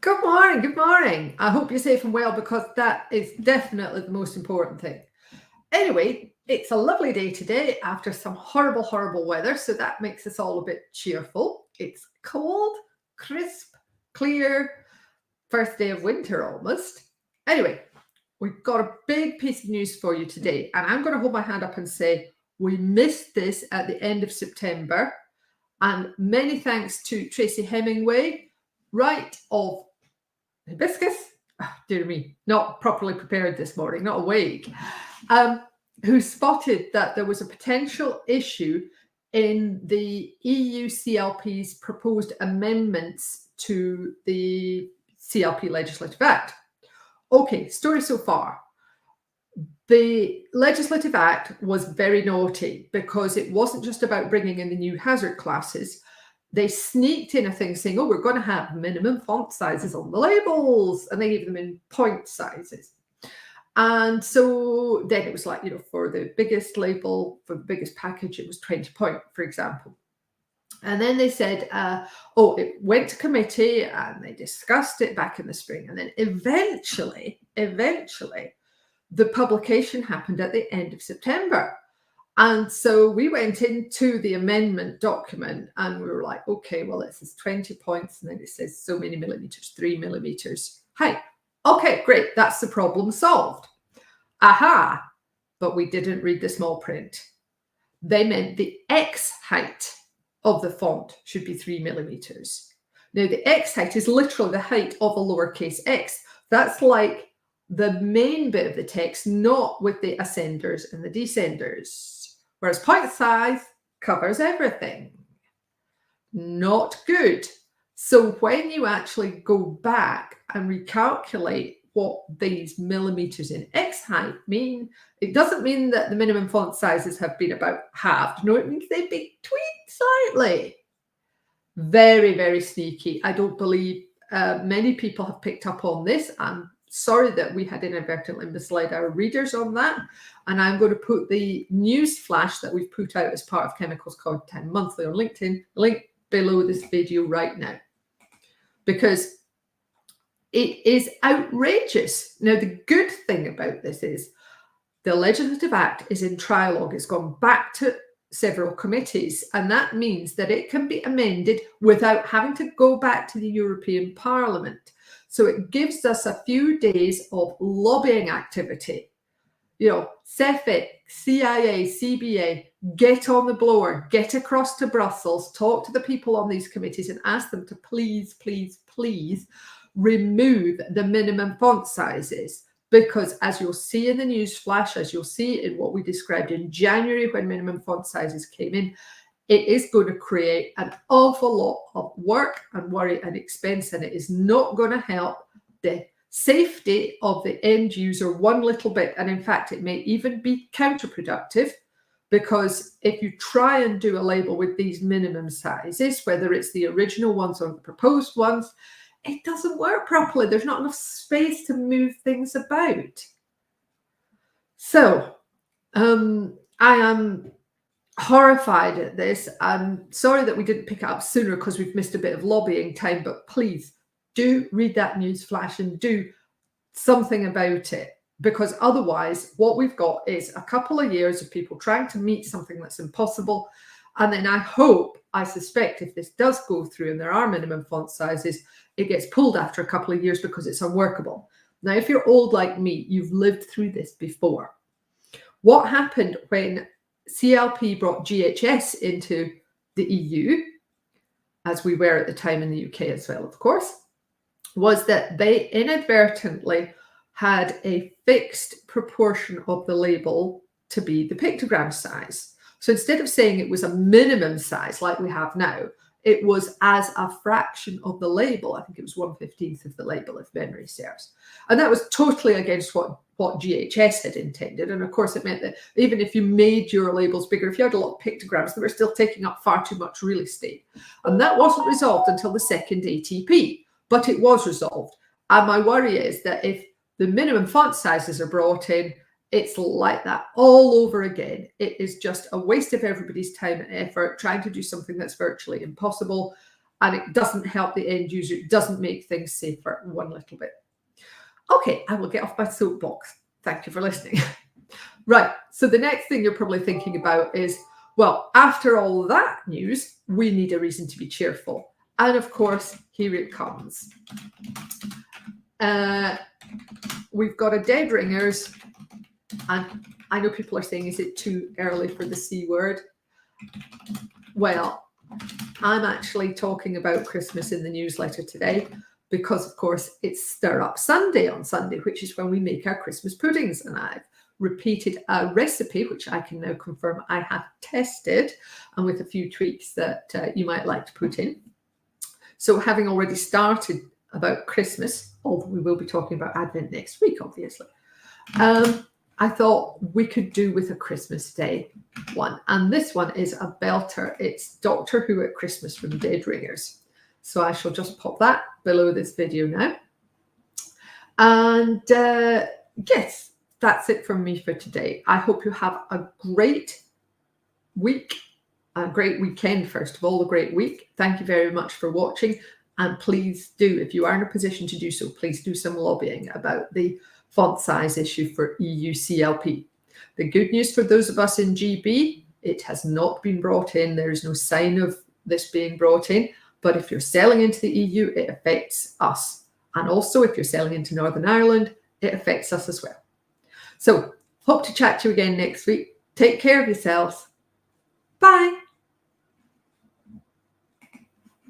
Good morning. Good morning. I hope you're safe and well because that is definitely the most important thing. Anyway, it's a lovely day today after some horrible, horrible weather. So that makes us all a bit cheerful. It's cold, crisp, clear, first day of winter almost. Anyway, we've got a big piece of news for you today. And I'm going to hold my hand up and say, we missed this at the end of September. And many thanks to Tracy Hemingway, right of Hibiscus, dear me, not properly prepared this morning, not awake, who spotted that there was a potential issue in the EU CLP's proposed amendments to the CLP Legislative Act. Okay, story so far. The Legislative Act was very naughty because it wasn't just about bringing in the new hazard classes. They sneaked in a thing saying, oh, we're going to have minimum font sizes on the labels. And they gave them in point sizes. And so then it was like, for the biggest label, for the biggest package, it was 20 point, for example. And then they said, it went to committee and they discussed it back in the spring. And then eventually, the publication happened at the end of September. And so we went into the amendment document and we were like, okay, well, it says 20 points. And then it says so many millimeters, 3 millimeters height. Okay, great. That's the problem solved. Aha. But we didn't read the small print. They meant the X height of the font should be 3 millimeters. Now, the X height is literally the height of a lowercase x. That's like the main bit of the text, not with the ascenders and the descenders. Whereas point size covers everything. Not good. So when you actually go back and recalculate what these millimeters in X height mean, it doesn't mean that the minimum font sizes have been about halved. No, it means they've been tweaked slightly. Very, very sneaky. I don't believe many people have picked up on this. I'm sorry that we had inadvertently misled our readers on that. And I'm going to put the news flash that we've put out as part of Chemicals Content Monthly on LinkedIn, link below this video right now, because it is outrageous. Now, the good thing about this is the Legislative Act is in trialogue. It's gone back to several committees, and that means that it can be amended without having to go back to the European Parliament. So it gives us a few days of lobbying activity. CEFIC, CIA, CBA, get on the blower, get across to Brussels, talk to the people on these committees and ask them to please, please, please remove the minimum font sizes. Because as you'll see in the news flash, as you'll see in what we described in January when minimum font sizes came in, it is going to create an awful lot of work and worry and expense, and it is not going to help the safety of the end user one little bit. And in fact, it may even be counterproductive, because if you try and do a label with these minimum sizes, whether it's the original ones or the proposed ones, it doesn't work properly. There's not enough space to move things about. So I am horrified at this. I'm sorry that we didn't pick it up sooner because we've missed a bit of lobbying time, but please do read that news flash and do something about it, because otherwise what we've got is a couple of years of people trying to meet something that's impossible. And then I suspect if this does go through and there are minimum font sizes, it gets pulled after a couple of years because it's unworkable. Now, if you're old like me, you've lived through this before. What happened when CLP brought GHS into the EU, as we were at the time in the UK as well, of course, was that they inadvertently had a fixed proportion of the label to be the pictogram size. So instead of saying it was a minimum size like we have now, it was as a fraction of the label. I think it was 1/15 of the label, if memory serves. And that was totally against what GHS had intended. And of course, it meant that even if you made your labels bigger, if you had a lot of pictograms, they were still taking up far too much real estate. And that wasn't resolved until the second ATP, but it was resolved. And my worry is that if the minimum font sizes are brought in, it's like that all over again. It is just a waste of everybody's time and effort trying to do something that's virtually impossible. and it doesn't help the end user. It doesn't make things safer one little bit. Okay, I will get off my soapbox. Thank you for listening. Right, so the next thing you're probably thinking about is, well, after all that news, we need a reason to be cheerful. And of course, here it comes. We've got a Dead Ringers, and I know people are saying, is it too early for the C word? Well, I'm actually talking about Christmas in the newsletter today because, of course, it's Stir Up Sunday on Sunday, which is when we make our Christmas puddings. And I've repeated a recipe, which I can now confirm I have tested, and with a few tweaks that you might like to put in. So having already started about Christmas, although we will be talking about Advent next week, obviously, I thought we could do with a Christmas Day one. And this one is a belter. It's Doctor Who at Christmas from Dead Ringers. So I shall just pop that below this video now. And yes, that's it from me for today. I hope you have a great week, a great weekend, first of all, a great week. Thank you very much for watching. And please do, if you are in a position to do so, please do some lobbying about the font size issue for EU CLP. The good news for those of us in GB, it has not been brought in. There is no sign of this being brought in. But if you're selling into the EU, it affects us. And also, if you're selling into Northern Ireland, it affects us as well. So, hope to chat to you again next week. Take care of yourselves. Bye.